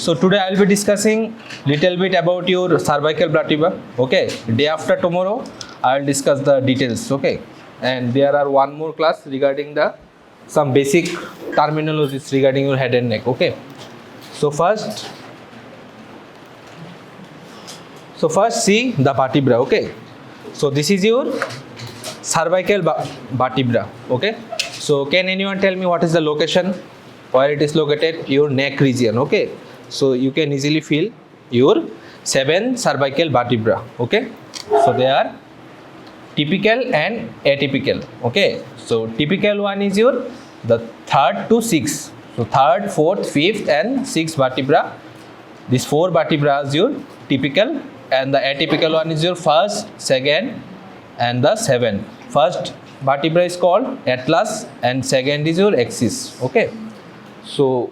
So today I will be discussing little bit about your cervical vertebra. Okay, day after tomorrow I will discuss the details. Okay, and there are one more class regarding the some basic terminologies regarding your head and neck. Okay, so first see the vertebra. Okay, so this is your cervical vertebra. Okay, so can anyone tell me what is the location, where it is located? Your neck region. Okay, so you can easily feel your 7 cervical vertebra. Okay, so they are typical and atypical. Okay, so typical one is your the 3rd to 6th. So 3rd, 4th, 5th and 6th vertebra. These 4 vertebra is your typical, and the atypical one is your 1st, 2nd and the 7th. First vertebra is called atlas and 2nd is your axis. Okay, so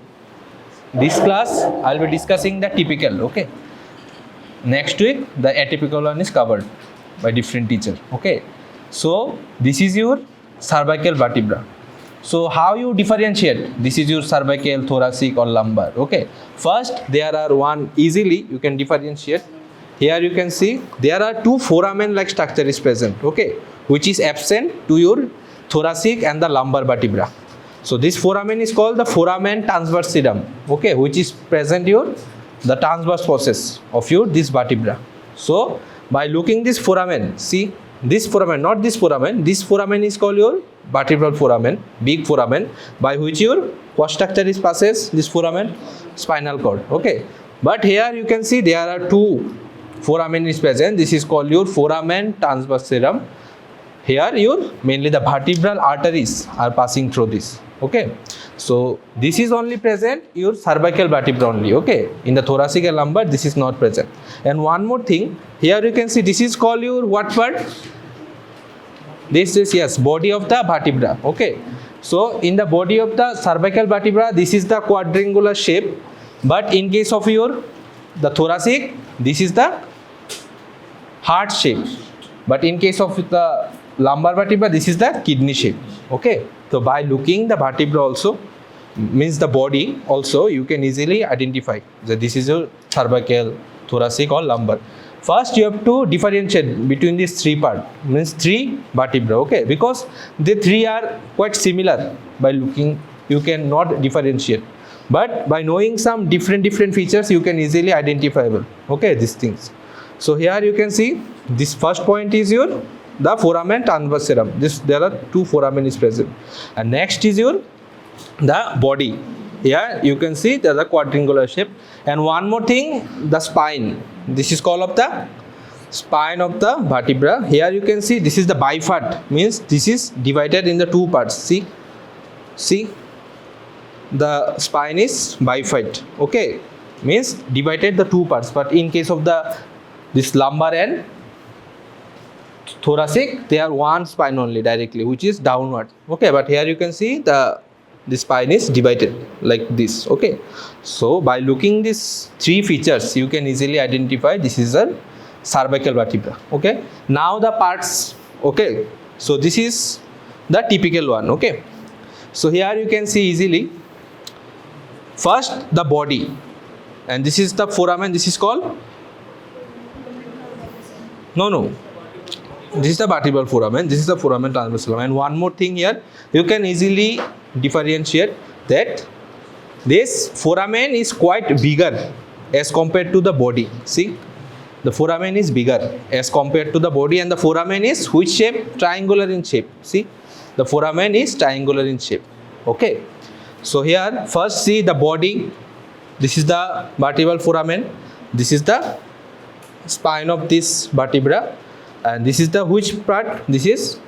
this class I will be discussing the typical. Okay, next week the atypical one is covered by different teacher. Okay, so this is your cervical vertebra. So how you differentiate this is your cervical, thoracic or lumbar? Okay, first there are one easily you can differentiate. Here you can see there are 2 foramen like structure is present. Okay, which is absent to your thoracic and the lumbar vertebra. So this foramen is called the foramen transversarum. Okay, which is present your the transverse process of your this vertebra. So by looking this foramen, see this foramen, not this foramen. This foramen is called your vertebral foramen, big foramen, by which your what structure is passes this foramen? Spinal cord. Okay, but here you can see there are 2 foramen is present. This is called your foramen transversarum. Here your mainly the vertebral arteries are passing through this. Okay, so this is only present your cervical vertebra only. Okay, in the thoracic and lumbar this is not present. And one more thing, here you can see this is called your what part? This is yes body of the vertebra. Okay, so in the body of the cervical vertebra this is the quadrangular shape, but in case of your the thoracic this is the heart shape, but in case of the lumbar vertebra this is the kidney shape. Okay, so by looking the vertebra also means the body also you can easily identify that this is your cervical, thoracic or lumbar. First you have to differentiate between these 3 parts, means 3 vertebra. Okay, because the 3 are quite similar. By looking you cannot differentiate, but by knowing some different features you can easily identifiable. Okay, these things. So here you can see this first point is your the foramen transversarum. This there are 2 foramen is present, and next is your the body. Here you can see there is a quadrangular shape, and one more thing, the spine. This is called of the spine of the vertebra. Here you can see this is the bifid, means this is divided in the 2 parts. See the spine is bifid. Okay, means divided the 2 parts, but in case of the this lumbar and thoracic they are one spine only directly, which is downward. Okay, but here you can see the spine is divided like this. Okay, so by looking these 3 features you can easily identify this is a cervical vertebra. Okay, now the parts. Okay, so this is the typical one. Okay, so here you can see easily first the body, and this is the foramen. This is called no, this is the vertebral foramen, this is the foramen transversarum. And one more thing, here you can easily differentiate that this foramen is quite bigger as compared to the body. See, the foramen is bigger as compared to the body, and the foramen is which shape? Triangular in shape. See, the foramen is triangular in shape. Okay, so here first see the body. This is the vertebral foramen, this is the spine of this vertebra, and this is the which part? This is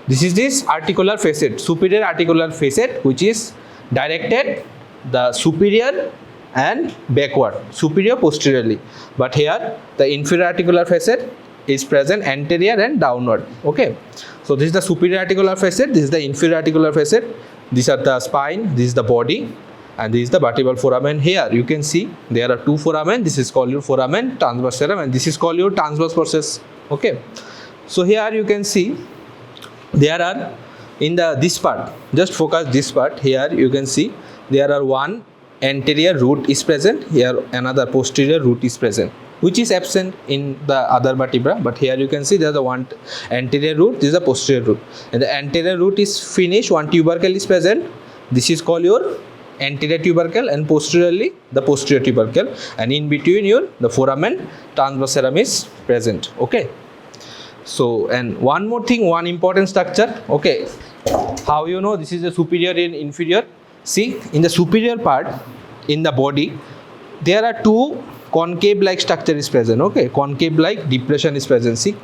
this articular facet, superior articular facet, which is directed the superior and backward, superior posteriorly. But here the inferior articular facet is present anterior and downward. Okay, so this is the superior articular facet, this is the inferior articular facet, these are the spine, this is the body, and this is the vertebral foramen. Here you can see there are 2 foramen. This is called your foramen transversarum, and this is called your transverse process. Okay, so here you can see there are in the this part, just focus this part. Here you can see there are one anterior root is present, here another posterior root is present, which is absent in the other vertebra, but here you can see there is a one anterior root, this is a posterior root, and the anterior root is finished, one tubercle is present, this is called your anterior tubercle, and posteriorly the posterior tubercle, and in between your the foramen transversarum is present. Okay, so and one more thing, one important structure. Okay, how you know this is the superior and inferior? See, in the superior part in the body there are two concave like structure is present. Okay, concave like depression is present. See,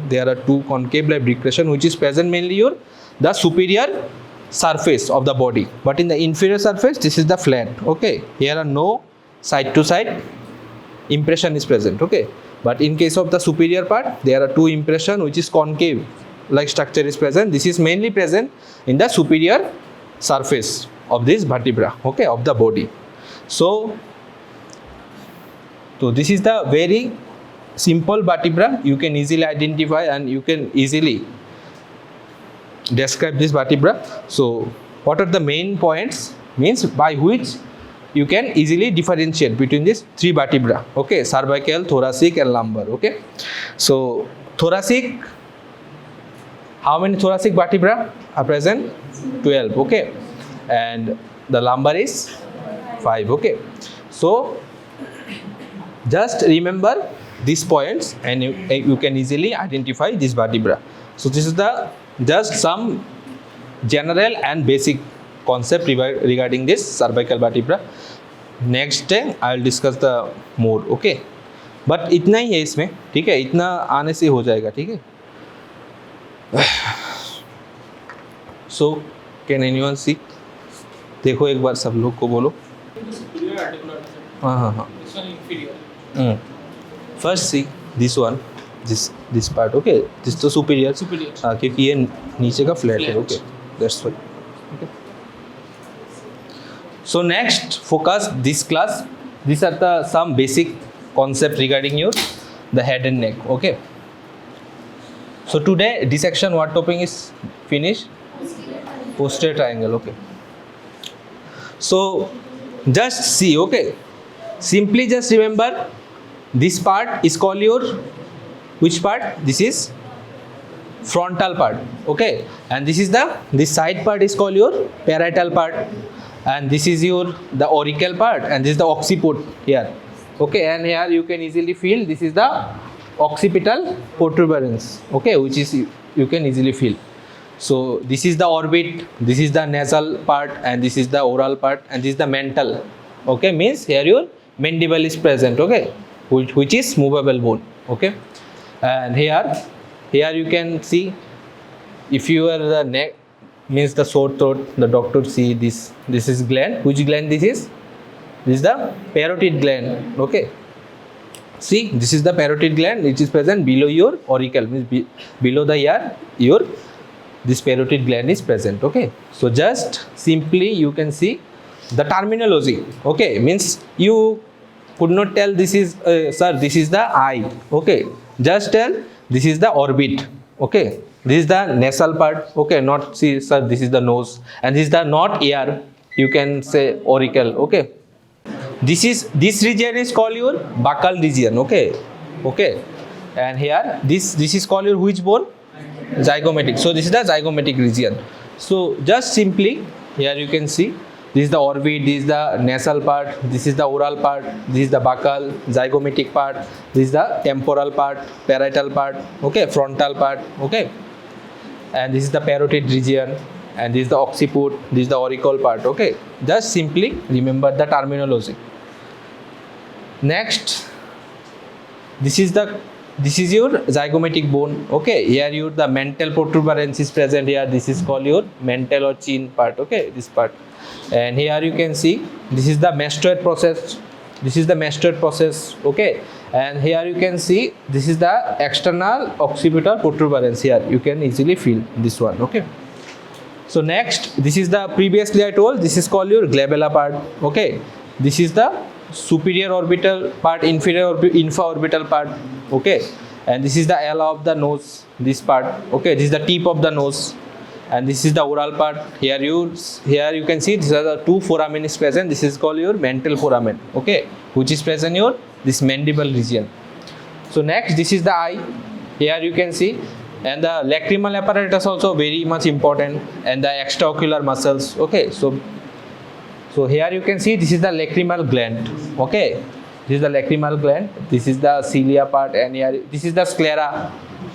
there are two concave like depression which is present mainly your the superior surface of the body, but in the inferior surface this is the flat. Okay, here are no side to side impression is present. Okay, but in case of the superior part there are two impression which is concave like structure is present. This is mainly present in the superior surface of this vertebra, okay, of the body. So this is the very simple vertebra, you can easily identify and you can easily describe this vertebra. So what are the main points, means by which you can easily differentiate between these three vertebra? Okay, cervical, thoracic and lumbar. Okay, so thoracic, how many thoracic vertebra are present? 12. Okay, and the lumbar is 5. Okay, so just remember these points and you can easily identify this vertebra. So this is the just some general and basic concept regarding this cervical vertebra. Next day I will discuss the more. Okay, but इतना ही है इसमें, ठीक है, इतना आने से हो जाएगा, ठीक है. So can anyone see? देखो एक बार सब लोग को बोलो. हाँ हाँ हाँ. First see this one, this part. Okay, this तो superior. हाँ, क्योंकि ये नीचे का flat है. Okay, that's why. Okay. So next focus this class. These are the some basic concept regarding your the head and neck. Okay. So today dissection what topic is finished? Posterior triangle. Okay. So just see. Okay. Simply just remember this part is called your which part? This is frontal part. Okay, and this is this side part is called your parietal part, and this is your the auricle part, and this is the occiput here. Okay, and here you can easily feel this is the occipital protuberance. Okay, which is you can easily feel. So this is the orbit, this is the nasal part, and this is the oral part, and this is the mental. Okay, means here your mandible is present. Okay, which is movable bone. Okay, and here you can see if you are the neck means the sore throat, the doctor see this is gland. Which gland this is? This is the parotid gland. Okay, see this is the parotid gland which is present below your auricle, means below the ear your this parotid gland is present. Okay, so just simply you can see the terminology. Okay, means you could not tell this is sir this is the eye. Okay, just tell this is the orbit. Okay, this is the nasal part. Okay, not see sir this is the nose, and this is the not ear, you can say auricle. Okay, this region is called your buccal region. Okay, and here this is called your which bone? Zygomatic. So this is the zygomatic region. So just simply here you can see this is the orbit, this is the nasal part, this is the oral part, this is the buccal, zygomatic part, this is the temporal part, parietal part, okay, frontal part, okay, and this is the parotid region, and this is the occiput, this is the auricle part. Okay, just simply remember the terminology. Next, this is your zygomatic bone. Okay, here your the mental protuberance is present here. This is called your mental or chin part. Okay, this part, and here you can see this is the mastoid process. This is the mastoid process. Okay, and here you can see this is the external occipital protuberance. Here you can easily feel this one. Okay, so next this is the previously I told this is called your glabella part. Okay, this is the superior orbital part, inferior infraorbital part. Okay, and this is the ala of the nose, this part. Okay, this is the tip of the nose, and this is the oral part. Here you can see these are the two foramen is present. This is called your mental foramen, okay, which is present your this mandible region. So next, this is the eye. Here you can see, and the lacrimal apparatus also very much important, and the extraocular muscles, okay. So here you can see this is the lacrimal gland, okay. This is the lacrimal gland, this is the cilia part, and here this is the sclera.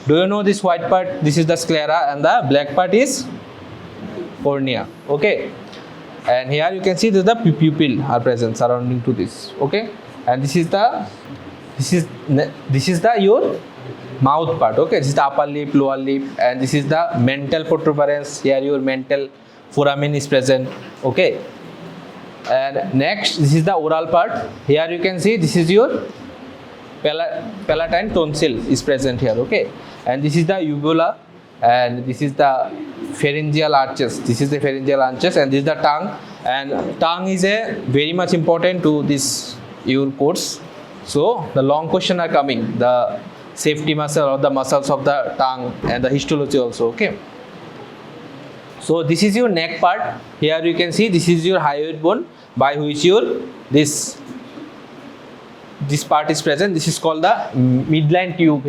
Do you know this white part? This is the sclera, and the black part is cornea, okay. And here you can see this is the pupil are present surrounding to this, okay. And this is the your mouth part, okay. This is the upper lip, lower lip, and this is the mental protuberance. Here your mental foramen is present, okay. And next, this is the oral part. Here you can see this is your palatine tonsil is present here, okay. And this is the uvula, and this is the pharyngeal arches. This is the pharyngeal arches, and this is the tongue. And tongue is a very much important to this your course. So the long question are coming, the safety muscle or the muscles of the tongue, and the histology also, okay. So this is your neck part. Here you can see this is your hyoid bone by which your this part is present. This is called the midline tube.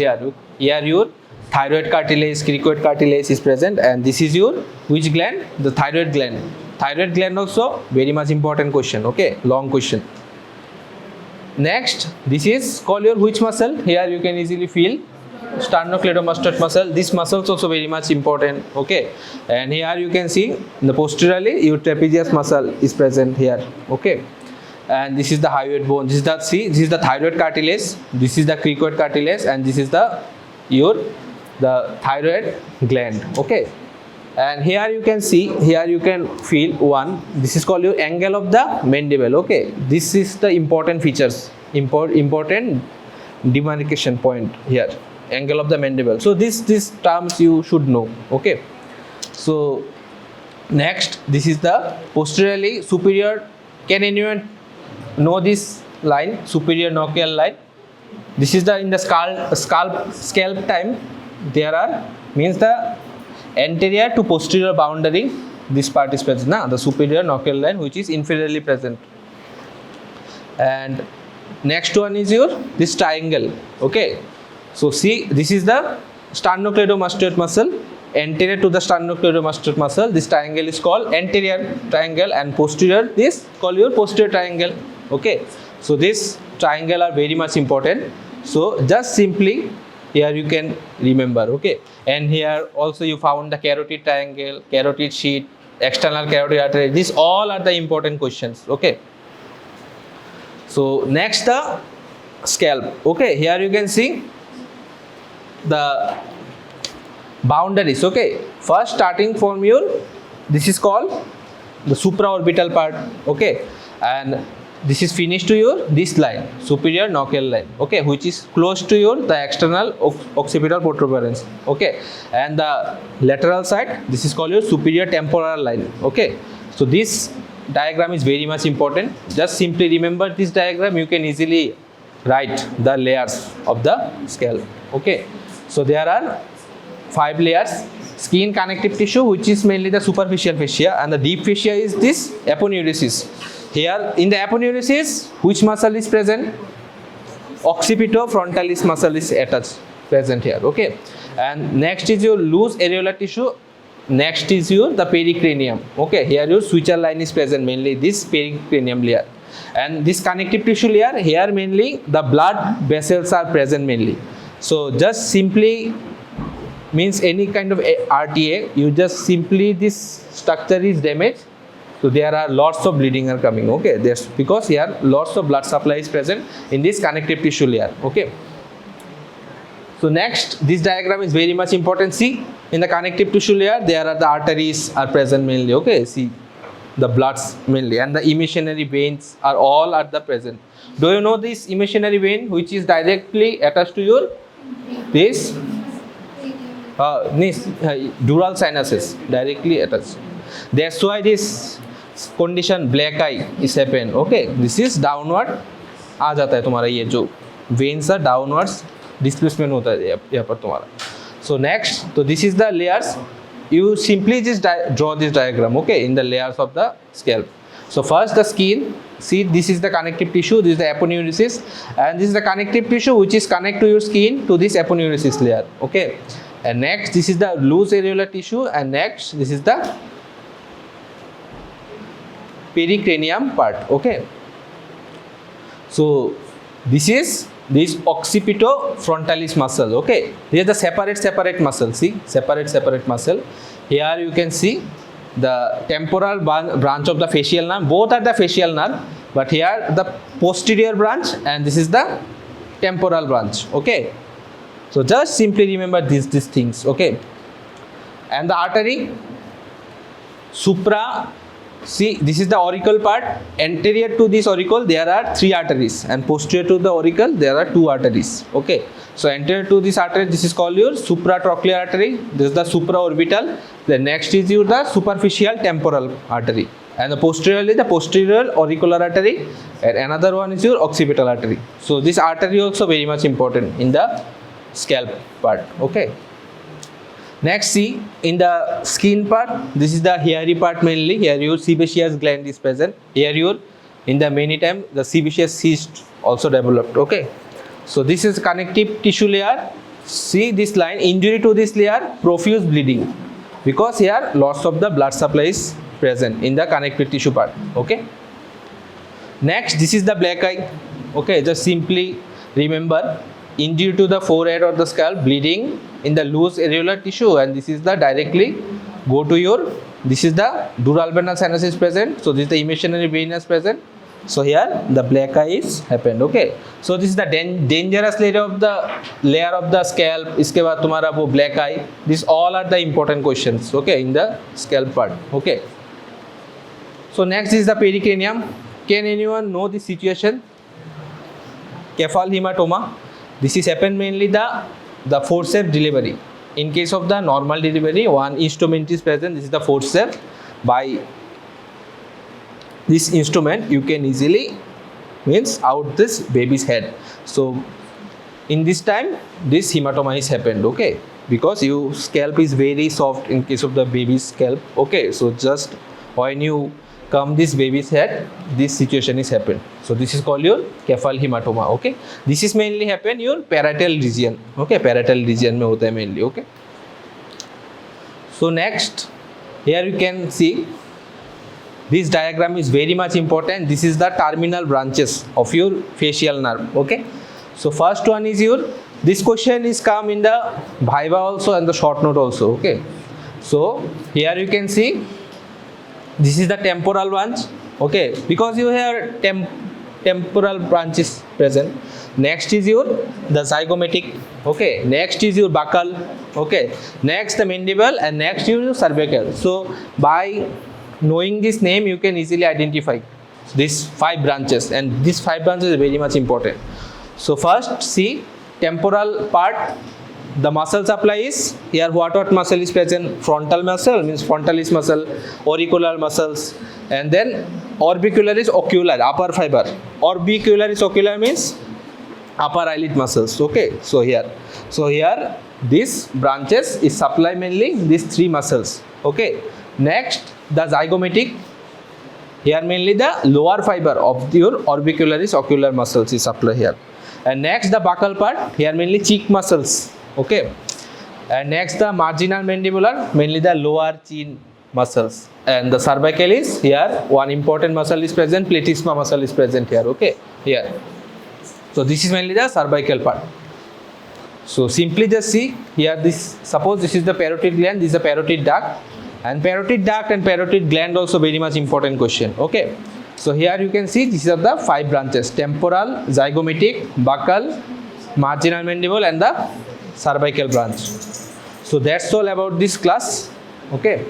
Here your thyroid cartilage, cricoid cartilage is present, and this is your which gland? The thyroid gland. Thyroid gland also very much important question, okay, long question. Next, this is called your which muscle? Here you can easily feel sternocleidomastoid muscle. This muscle is also very much important, okay. And here you can see the posteriorly your trapezius muscle is present here, okay. And this is the hyoid bone. This is the thyroid cartilage. This is the cricoid cartilage, and this is the thyroid gland, okay. And here you can see, here you can feel one. This is called your angle of the mandible, okay. This is the important features, important demarcation point here, angle of the mandible. So these terms you should know, okay. So next, this is the posteriorly superior. Can anyone know this line, superior nochial line? This is the in the scalp time. There are means the anterior to posterior boundary. This part is present, the superior nochial line, which is inferiorly present. And next one is your this triangle, okay. So see, this is the sternocleidomastoid muscle. Anterior to the sternocleidomastoid muscle, this triangle is called anterior triangle, and posterior this called your posterior triangle, okay. So this triangle are very much important. So just simply here you can remember, okay. And here also you found the carotid triangle, carotid sheath, external carotid artery. These all are the important questions, okay. So next, the scalp, okay. Here you can see the boundaries, okay. First starting from your, this is called the supraorbital part, okay. And this is finished to your this line, superior nochial line, okay, which is close to your the external occipital protuberance, okay. And the lateral side, this is called your superior temporal line, okay. So this diagram is very much important. Just simply remember this diagram, you can easily write the layers of the scalp, okay. So there are 5 layers: skin, connective tissue, which is mainly the superficial fascia, and the deep fascia is this aponeurosis. Here in the aponeurosis, which muscle is present? Occipitofrontalis muscle is attached, present here, okay. And next is your loose areolar tissue. Next is your the pericranium, okay. Here your suture line is present, mainly this pericranium layer. And this connective tissue layer, here mainly the blood vessels are present mainly. So just simply means any kind of RTA, you just simply this structure is damaged. So there are lots of bleeding are coming, okay. That's because here lots of blood supply is present in this connective tissue layer, okay. So next, this diagram is very much important. See, in the connective tissue layer, there are the arteries are present mainly, okay. See, the bloods mainly, and the emissionary veins are all at the present. Do you know this emissionary vein, which is directly attached to your this dural sinuses, directly attached. That's why this condition black eye is happen, okay. This is downward आ जाता है तुम्हारा, ये जो veins are downwards displacement होता है यहाँ पर तुम्हारा. So next, so this is the layers. you simply just draw this diagram, okay, in the layers of the scalp. So first the skin, see this is the connective tissue, this is the aponeurosis, and this is the connective tissue which is connect to your skin to this aponeurosis layer, okay. And next this is the loose areolar tissue, and next this is the pericranium part, okay. So this is this occipitofrontalis muscle, okay. Here the separate muscle, see separate muscle. Here you can see the temporal branch of the facial nerve, both are the facial nerve, but here the posterior branch and this is the temporal branch, okay. So just simply remember these things, okay. And the artery, supra, see this is the auricle part, anterior to this auricle there are 3 arteries, and posterior to the auricle there are 2 arteries, okay. So anterior to this artery, this is called your supratrochlear artery, this is the supraorbital, the next is your the superficial temporal artery, and the posteriorly the posterior auricular artery, and another one is your occipital artery. So this artery also very much important in the scalp part, okay. Next, see in the skin part, this is the hairy part mainly. Here your sebaceous gland is present. Here your in the many time the sebaceous cyst also developed, okay. So this is connective tissue layer. See this line, injury to this layer, profuse bleeding, because here loss of the blood supply is present in the connective tissue part, okay. Next, this is the black eye, okay. Just simply remember, injury to the forehead or the scalp, bleeding in the loose areolar tissue, and this is the directly go to your, this is the duralvenar sinus is present, so this is the imaginary vein is present. So here the black eye is happened, okay. So this is the dangerous layer of the scalp. इसके बाद तुम्हारा वो black eye. These all are the important questions, okay, in the scalp part, okay. So next is the pericranium. Can anyone know this situation? Cephal hematoma. This is happen mainly the forceps delivery. In case of the normal delivery, one instrument is present. This is the forceps. By this instrument, you can easily means out this baby's head. So in this time, this hematoma is happened, okay, because your scalp is very soft in case of the baby's scalp, okay. So just when you come this baby's head, this situation is happened. So this is called your cephal hematoma, okay. This is mainly happen your parietal region, okay, parietal region में होता है mainly, okay. So next, here you can see this diagram is very much important. This is the terminal branches of your facial nerve, okay. So first one is your, this question is come in the viva also and the short note also, okay. So here you can see this is the temporal branch, okay, because you have temporal branches present. Next is your the zygomatic, okay. Next is your buccal, okay. Next the mandible, and next your cervical. So by knowing this name, you can easily identify these 5 branches, and these 5 branches are very much important. So first, see temporal part. The muscle supply is here. What muscle is present? Frontal muscle means frontalis muscle, auricular muscles, and then orbicular is ocular, upper fiber. Orbicular is ocular means upper eyelid muscles. Okay, so here these branches is supply mainly these 3 muscles. Okay, next the zygomatic. Here mainly the lower fiber of your orbicularis ocular muscles is supply here. And next the buccal part. Here mainly cheek muscles. Okay, and next the marginal mandibular, mainly the lower chin muscles, and the cervical is here one important muscle is present, platysma muscle is present here, okay, here. So this is mainly the cervical part. So simply just see here, this suppose this is the parotid gland, this is the parotid duct, and parotid duct and parotid gland also very much important question, okay. So here you can see these are the 5 branches: temporal, zygomatic, buccal, marginal mandible, and the cervical branch. So that's all about this class, okay.